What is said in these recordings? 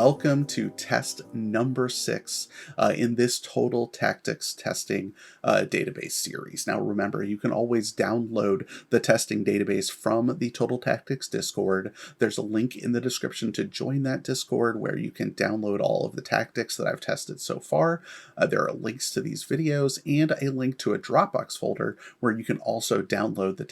welcome to test number 6 in this Total Tactics testing database series. Now remember, you can always download the testing database from the Total Tactics Discord. There's a link in the description to join that Discord where you can download all of the tactics that I've tested so far. There are links to these videos and a link to a Dropbox folder where you can also download the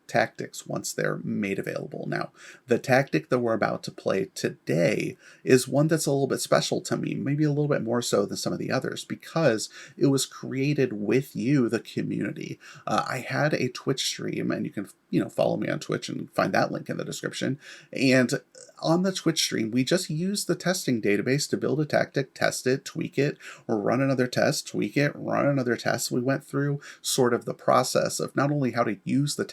tactics once they're made available. Now, the tactic that we're about to play today is one that's a little bit special to me, maybe a little bit more so than some of the others, because it was created with you, the community. I had a Twitch stream, and you can follow me on Twitch and find that link in the description. And on the Twitch stream, we just used the testing database to build a tactic, test it, tweak it, or run another test, tweak it, run another test. We went through sort of the process of not only how to use the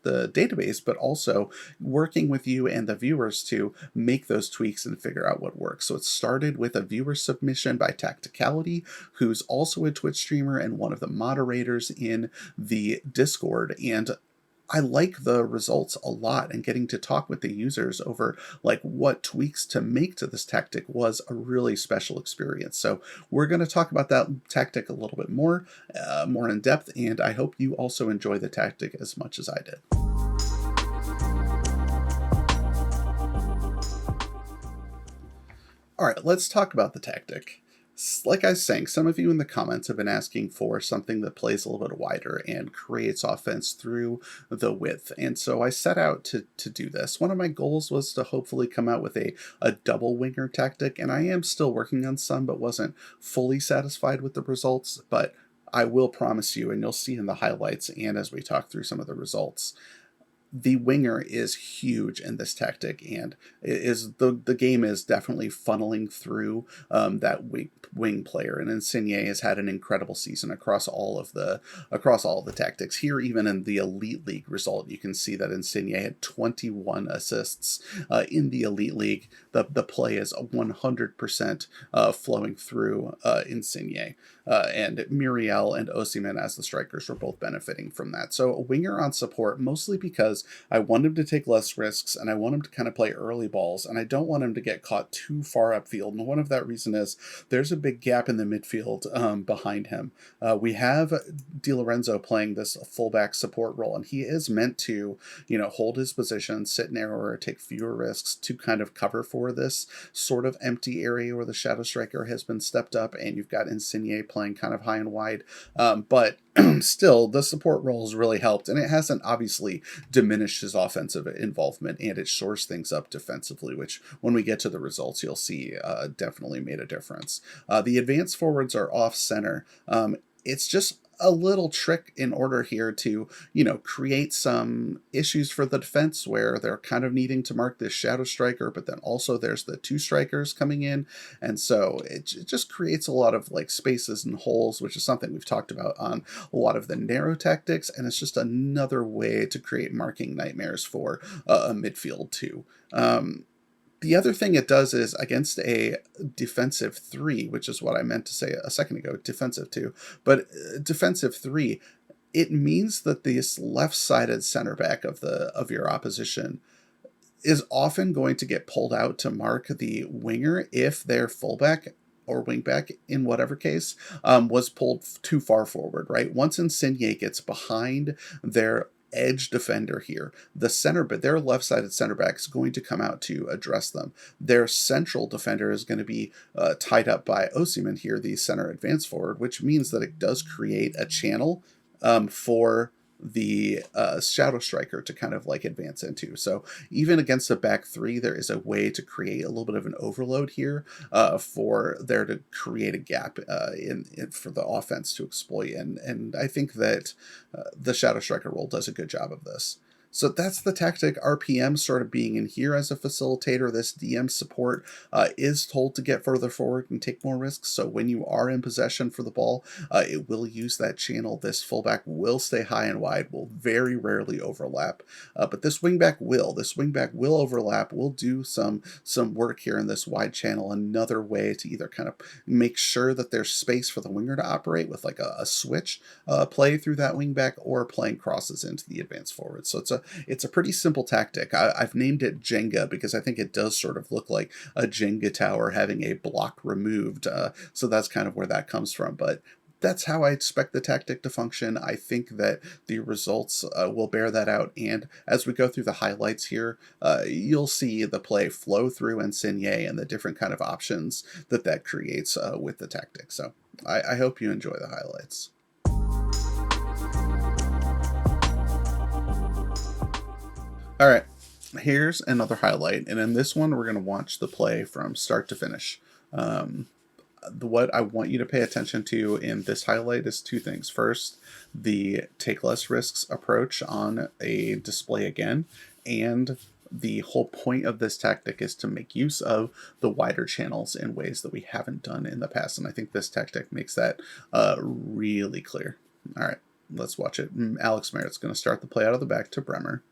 database, but also working with you and the viewers to make those tweaks and figure out what works. So it started with a viewer submission by TacticaIity, who's also a Twitch streamer and one of the moderators in the Discord. And I like the results a lot, and getting to talk with the users over like what tweaks to make to this tactic was a really special experience. So we're going to talk about that tactic a little bit more in depth, and I hope you also enjoy the tactic as much as I did. All right, let's talk about the tactic. Like I was saying, some of you in the comments have been asking for something that plays a little bit wider and creates offense through the width. And so I set out to do this. One of my goals was to hopefully come out with a double winger tactic, and I am still working on some, but wasn't fully satisfied with the results. But I will promise you, and you'll see in the highlights and as we talk through some of the results, the winger is huge in this tactic, and the game is definitely funneling through that wing player. And Insigne has had an incredible season across all of the tactics. Here, even in the Elite League result, you can see that Insigne had 21 assists in the Elite League. The play is 100% flowing through Insigne. And Muriel and Osimhen as the strikers were both benefiting from that. So a winger on support, mostly because I want him to take less risks, and I want him to kind of play early balls, and I don't want him to get caught too far upfield. And one of that reason is there's a big gap in the midfield behind him. We have Di Lorenzo playing this fullback support role, and he is meant to, hold his position, sit narrower, take fewer risks to kind of cover for this sort of empty area where the shadow striker has been stepped up, and you've got Insigne playing kind of high and wide. But still, the support role has really helped, and it hasn't obviously diminished his offensive involvement, and it shores things up defensively, which when we get to the results, you'll see definitely made a difference. The advanced forwards are off center. It's just a little trick in order here to, create some issues for the defense where they're kind of needing to mark this shadow striker, but then also there's the two strikers coming in. And so it just creates a lot of like spaces and holes, which is something we've talked about on a lot of the narrow tactics. And it's just another way to create marking nightmares for a midfield too. The other thing it does is against a defensive 3, which is what I meant to say a second ago, defensive 2, but defensive 3, it means that this left-sided center back of your opposition is often going to get pulled out to mark the winger if their fullback or wingback, in whatever case, was pulled too far forward, right? Once Insigne gets behind their edge defender here, their left-sided center back is going to come out to address them. Their central defender is going to be tied up by Osimhen here, the center advance forward, which means that it does create a channel for the shadow striker to kind of like advance into. So even against a back 3, there is a way to create a little bit of an overload here for there to create a gap for the offense to exploit. And I think that the shadow striker role does a good job of this. So that's the tactic. RPM sort of being in here as a facilitator. This DM support is told to get further forward and take more risks. So when you are in possession for the ball, it will use that channel. This fullback will stay high and wide, will very rarely overlap. But this wingback will. This wingback will overlap, will do some work here in this wide channel. Another way to either kind of make sure that there's space for the winger to operate with like a switch play through that wingback, or playing crosses into the advanced forward. So it's a it's a pretty simple tactic. I've named it Jenga because I think it does sort of look like a Jenga tower having a block removed. So that's kind of where that comes from. But that's how I expect the tactic to function. I think that the results will bear that out. And as we go through the highlights here, you'll see the play flow through Insigne and the different kind of options that that creates with the tactic. So I hope you enjoy the highlights. All right, here's another highlight. And in this one, we're going to watch the play from start to finish. What I want you to pay attention to in this highlight is two things. First, the take less risks approach on a display again, and the whole point of this tactic is to make use of the wider channels in ways that we haven't done in the past, and I think this tactic makes that really clear. All right, let's watch it. Alex Merritt's going to start the play out of the back to Bremer.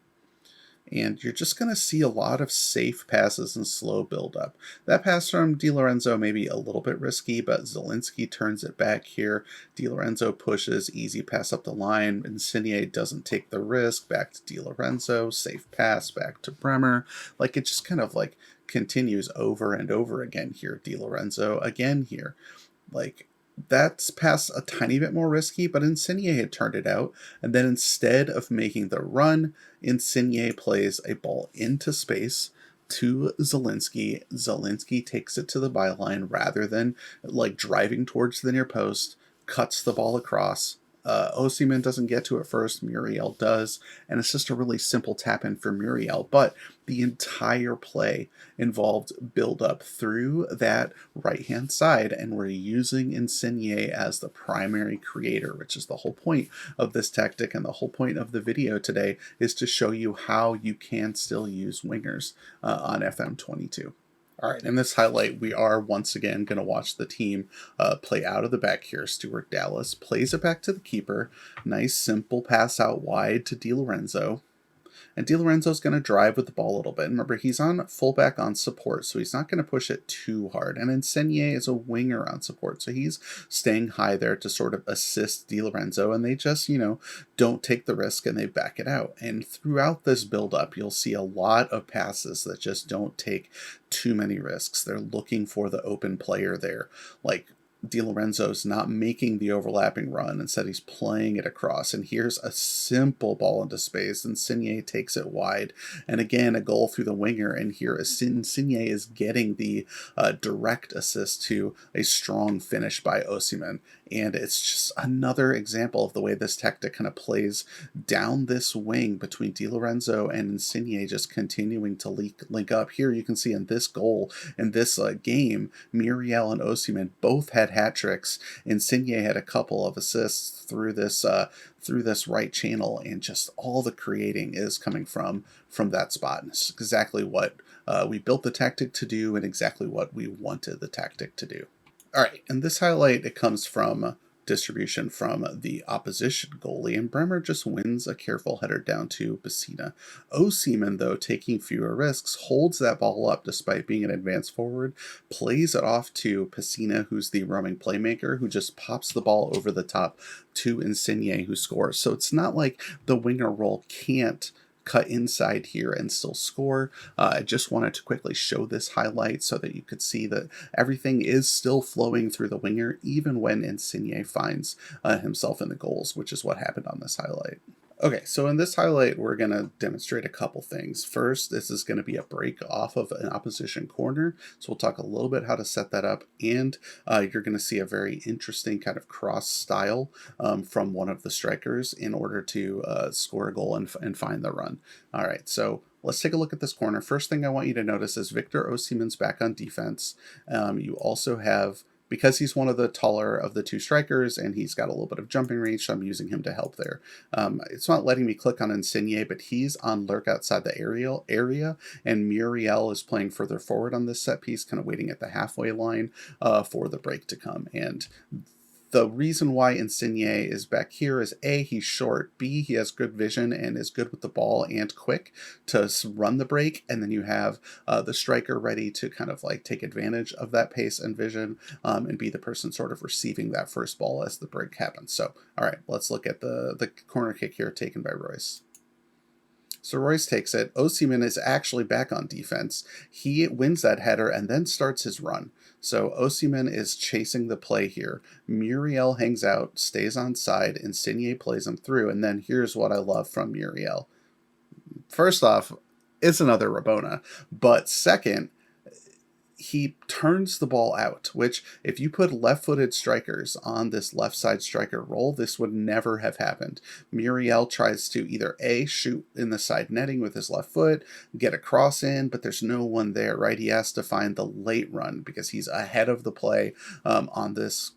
And you're just going to see a lot of safe passes and slow build-up. That pass from Di Lorenzo may be a little bit risky, but Zielinski turns it back here. Di Lorenzo pushes, easy pass up the line. Insigne doesn't take the risk. Back to Di Lorenzo, safe pass, back to Bremer. Like, it just kind of like continues over and over again here. Di Lorenzo again here. Like, that's pass a tiny bit more risky, but Insigne had turned it out. And then instead of making the run, Insigne plays a ball into space to Zielinski. Zielinski takes it to the byline rather than like driving towards the near post, cuts the ball across. Osimhen doesn't get to it first, Muriel does, and it's just a really simple tap-in for Muriel, but the entire play involved build-up through that right-hand side, and we're using Insigne as the primary creator, which is the whole point of this tactic, and the whole point of the video today is to show you how you can still use wingers on FM22. All right, in this highlight, we are once again going to watch the team play out of the back here. Stuart Dallas plays it back to the keeper. Nice, simple pass out wide to Di Lorenzo. And Di Lorenzo's going to drive with the ball a little bit. Remember, he's on fullback on support, so he's not going to push it too hard. And Insigne is a winger on support, so he's staying high there to sort of assist Di Lorenzo. And they just, don't take the risk and they back it out. And throughout this build-up, you'll see a lot of passes that just don't take too many risks. They're looking for the open player there. Like, Di Lorenzo's not making the overlapping run. Instead, he's playing it across. And here's a simple ball into space. Insigne takes it wide. And again, a goal through the winger. And here, Insigne is getting the direct assist to a strong finish by Osimhen. And it's just another example of the way this tactic kind of plays down this wing between Di Lorenzo and Insigne, just continuing to link up. Here you can see in this goal, in this game, Muriel and Osimhen both had hat tricks. Insigne had a couple of assists through this right channel, and just all the creating is coming from that spot. And it's exactly what we built the tactic to do, and exactly what we wanted the tactic to do. All right, and this highlight, it comes from distribution from the opposition goalie, and Bremer just wins a careful header down to Pessina. Osimhen, though, taking fewer risks, holds that ball up despite being an advanced forward, plays it off to Pessina, who's the roaming playmaker, who just pops the ball over the top to Insigne, who scores. So it's not like the winger role can't cut inside here and still score. I just wanted to quickly show this highlight so that you could see that everything is still flowing through the winger, even when Insigne finds himself in the goals, which is what happened on this highlight. Okay, so in this highlight, we're going to demonstrate a couple things. First, this is going to be a break off of an opposition corner, so we'll talk a little bit how to set that up, and you're going to see a very interesting kind of cross style from one of the strikers in order to score a goal and find the run. All right, so let's take a look at this corner. First thing I want you to notice is Victor Osimhen's back on defense. You also have, because he's one of the taller of the two strikers and he's got a little bit of jumping range, so I'm using him to help there. It's not letting me click on Insigne, but he's on lurk outside the area, and Muriel is playing further forward on this set piece, kind of waiting at the halfway line for the break to come. And the reason why Insigne is back here is A, he's short, B, he has good vision and is good with the ball and quick to run the break, and then you have the striker ready to kind of like take advantage of that pace and vision and be the person sort of receiving that first ball as the break happens. So, all right, let's look at the corner kick here taken by Royce. So Royce takes it. Osimhen is actually back on defense. He wins that header and then starts his run. So Osimhen is chasing the play here. Muriel hangs out, stays on side. Insigne plays him through. And then here's what I love from Muriel. First off, it's another Rabona. But second, he turns the ball out, which if you put left-footed strikers on this left side striker role, this would never have happened. Muriel tries to either A, shoot in the side netting with his left foot, get a cross in, but there's no one there, right? He has to find the late run because he's ahead of the play on this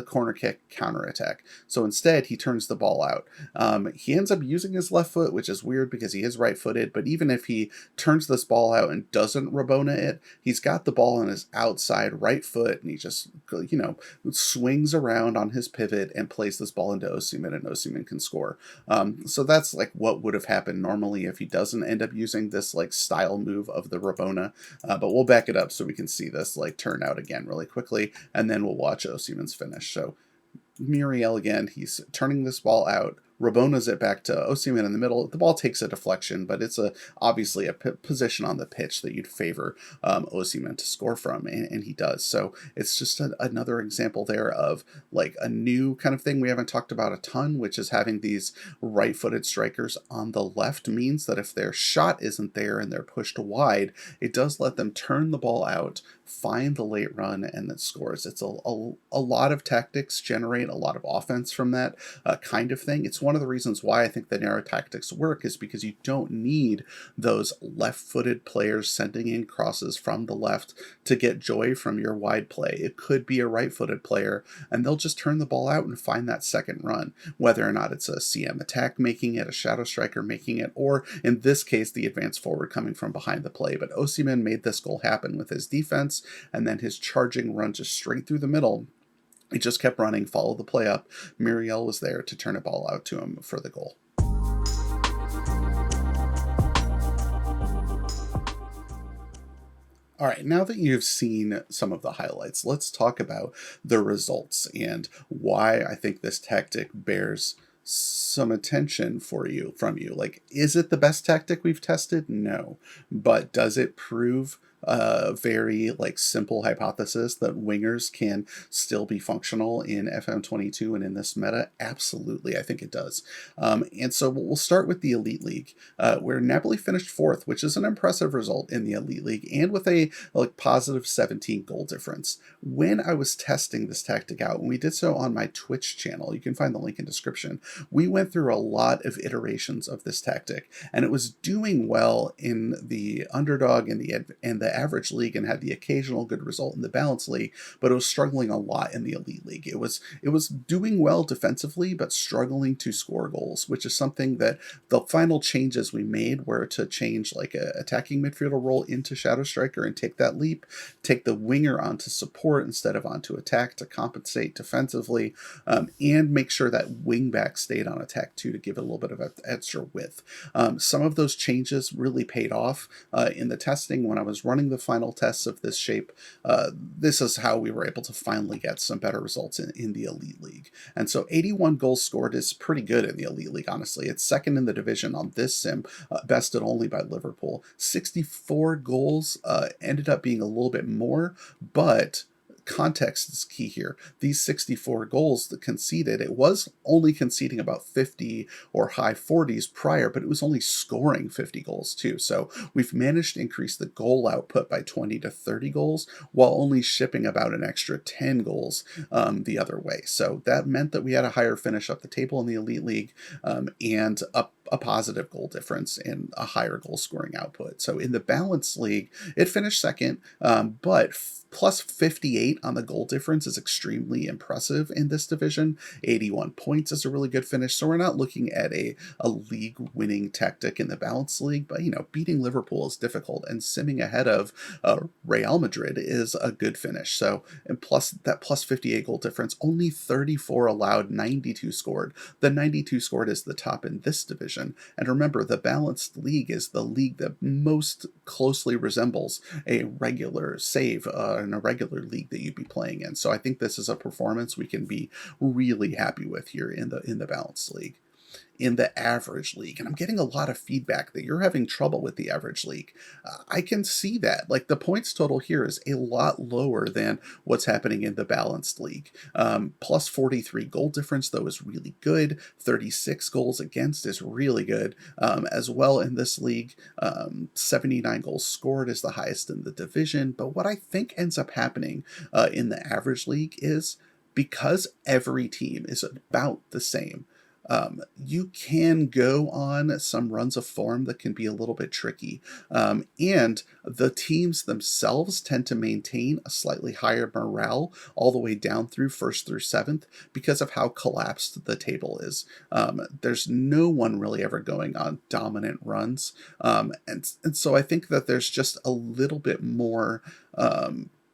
corner kick counterattack. So instead, he turns the ball out. He ends up using his left foot, which is weird because he is right-footed, but even if he turns this ball out and doesn't Rabona it, he's got the ball on his outside right foot, and he just, swings around on his pivot and plays this ball into Osimhen, and Osimhen can score. So that's like what would have happened normally if he doesn't end up using this like style move of the Rabona. But we'll back it up so we can see this like turn out again really quickly, and then we'll watch Osimhen's finish. So Muriel again, he's turning this ball out. Rabona's it back to Osimhen in the middle. The ball takes a deflection, but it's obviously a position on the pitch that you'd favor Osimhen to score from, and he does. So it's just another example there of like a new kind of thing we haven't talked about a ton, which is having these right-footed strikers on the left means that if their shot isn't there and they're pushed wide, it does let them turn the ball out, find the late run, and then scores. It's a lot of tactics generate a lot of offense from that kind of thing. It's one of the reasons why I think the narrow tactics work is because you don't need those left-footed players sending in crosses from the left to get joy from your wide play. It could be a right-footed player, and they'll just turn the ball out and find that second run, whether or not it's a CM attack making it, a shadow striker making it, or in this case, the advance forward coming from behind the play. But Osimhen made this goal happen with his defense, and then his charging run just straight through the middle. He just kept running, followed the play up. Muriel was there to turn a ball out to him for the goal. All right, now that you've seen some of the highlights, let's talk about the results and why I think this tactic bears some attention from you. Like, is it the best tactic we've tested? No. But does it prove a very simple hypothesis that wingers can still be functional in FM22 and in this meta? Absolutely, I think it does. And so we'll start with the Elite League, where Napoli finished 4th, which is an impressive result in the Elite League, and with a positive 17 goal difference. When I was testing this tactic out, and we did so on my Twitch channel, you can find the link in description, we went through a lot of iterations of this tactic, and it was doing well in the underdog and the average league, and had the occasional good result in the balanced league, but it was struggling a lot in the Elite League. It was doing well defensively, but struggling to score goals, which is something that the final changes we made were to change a attacking midfielder role into shadow striker and take that leap, take the winger onto support instead of onto attack to compensate defensively, and make sure that wing back stayed on attack too to give it a little bit of extra width. Some of those changes really paid off in the testing when I was running the final tests of this shape. This is how we were able to finally get some better results in the Elite League. And so 81 goals scored is pretty good in the Elite League, honestly. It's second in the division on this sim, bested only by Liverpool. 64 goals ended up being a little bit more, but context is key here. These 64 goals that conceded, it was only conceding about 50 or high 40s prior, but it was only scoring 50 goals too. So we've managed to increase the goal output by 20 to 30 goals while only shipping about an extra 10 goals the other way. So that meant that we had a higher finish up the table in the Elite League and a positive goal difference and a higher goal scoring output. So in the Balanced League, it finished second, but plus 58 on the goal difference is extremely impressive in this division. 81 points is a really good finish. So we're not looking at a league winning tactic in the Balanced League, but beating Liverpool is difficult, and simming ahead of Real Madrid is a good finish. So, and plus that plus 58 goal difference, only 34 allowed, 92 scored. The 92 scored is the top in this division. And remember, the Balanced League is the league that most closely resembles a regular save in a regular league that you'd be playing in. So I think this is a performance we can be really happy with here in the Balanced League. in the average league. And I'm getting a lot of feedback that you're having trouble with the average league. I can see that. Like, the points total here is a lot lower than what's happening in the balanced league. Plus 43 goal difference, though, is really good. 36 goals against is really good as well in this league. 79 goals scored is the highest in the division. But what I think ends up happening in the average league is, because every team is about the same, you can go on some runs of form that can be a little bit tricky. And the teams themselves tend to maintain a slightly higher morale all the way down through 1st through 7th because of how collapsed the table is. There's no one really ever going on dominant runs. And so I think that there's just a little bit more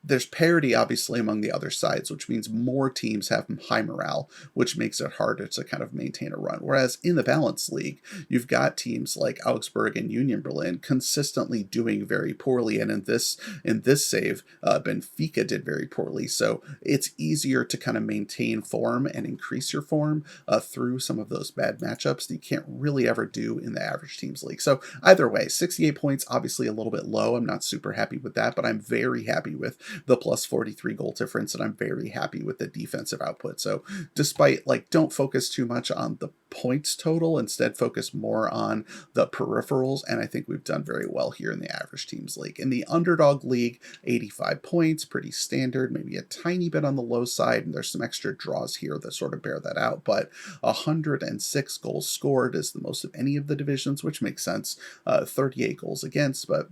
there's parity, obviously, among the other sides, which means more teams have high morale, which makes it harder to kind of maintain a run. Whereas in the balanced league, you've got teams like Augsburg and Union Berlin consistently doing very poorly. And in this save, Benfica did very poorly. So it's easier to kind of maintain form and increase your form through some of those bad matchups that you can't really ever do in the average teams league. So either way, 68 points, obviously a little bit low. I'm not super happy with that, but I'm very happy with the plus 43 goal difference, and I'm very happy with the defensive output. So despite, like, don't focus too much on the points total, instead focus more on the peripherals, and I think we've done very well here in the average teams league. In the underdog league, 85 points, pretty standard, maybe a tiny bit on the low side, and there's some extra draws here that sort of bear that out, but 106 goals scored is the most of any of the divisions, which makes sense. 38 goals against, but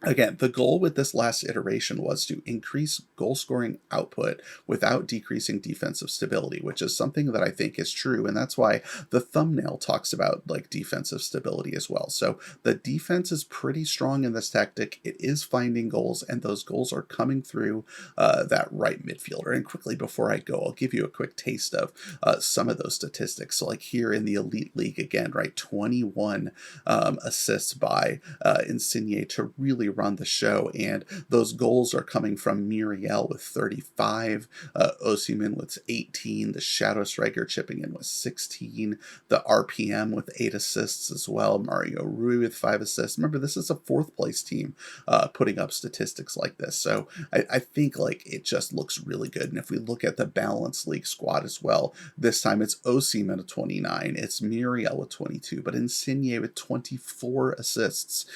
again, the goal with this last iteration was to increase goal scoring output without decreasing defensive stability, which is something that I think is true. And that's why the thumbnail talks about, like, defensive stability as well. So the defense is pretty strong in this tactic. It is finding goals, and those goals are coming through that right midfielder. And quickly, before I go, I'll give you a quick taste of some of those statistics. So, like, here in the Elite League, again, right, 21 assists by Insigne to really run the show, and those goals are coming from Muriel with 35, Osimhen with 18, the Shadow Striker chipping in with 16, the RPM with 8 assists as well, Mario Rui with 5 assists. Remember, this is a 4th place team putting up statistics like this, so I think, like, it just looks really good. And if we look at the balanced league squad as well, this time it's Osimhen with 29, it's Muriel with 22, but Insigne with 24 assists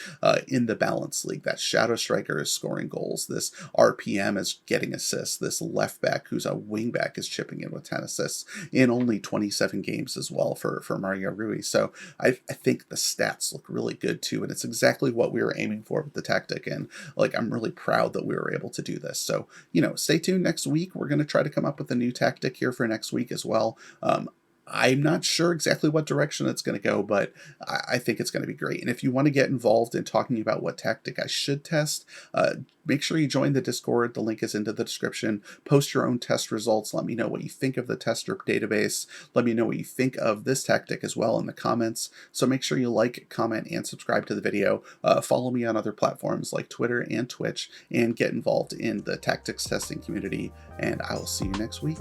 in the balanced league. That Shadow Striker is scoring goals. This RPM is getting assists. This left back, who's a wing back, is chipping in with 10 assists in only 27 games as well for Mario Rui. So I think the stats look really good too, and it's exactly what we were aiming for with the tactic. And, like, I'm really proud that we were able to do this. So, stay tuned next week. We're going to try to come up with a new tactic here for next week as well. I'm not sure exactly what direction it's going to go, but I think it's going to be great. And if you want to get involved in talking about what tactic I should test, make sure you join the Discord. The link is in the description. Post your own test results. Let me know what you think of the tester database. Let me know what you think of this tactic as well in the comments. So make sure you like, comment, and subscribe to the video. Follow me on other platforms like Twitter and Twitch, and get involved in the tactics testing community. And I will see you next week.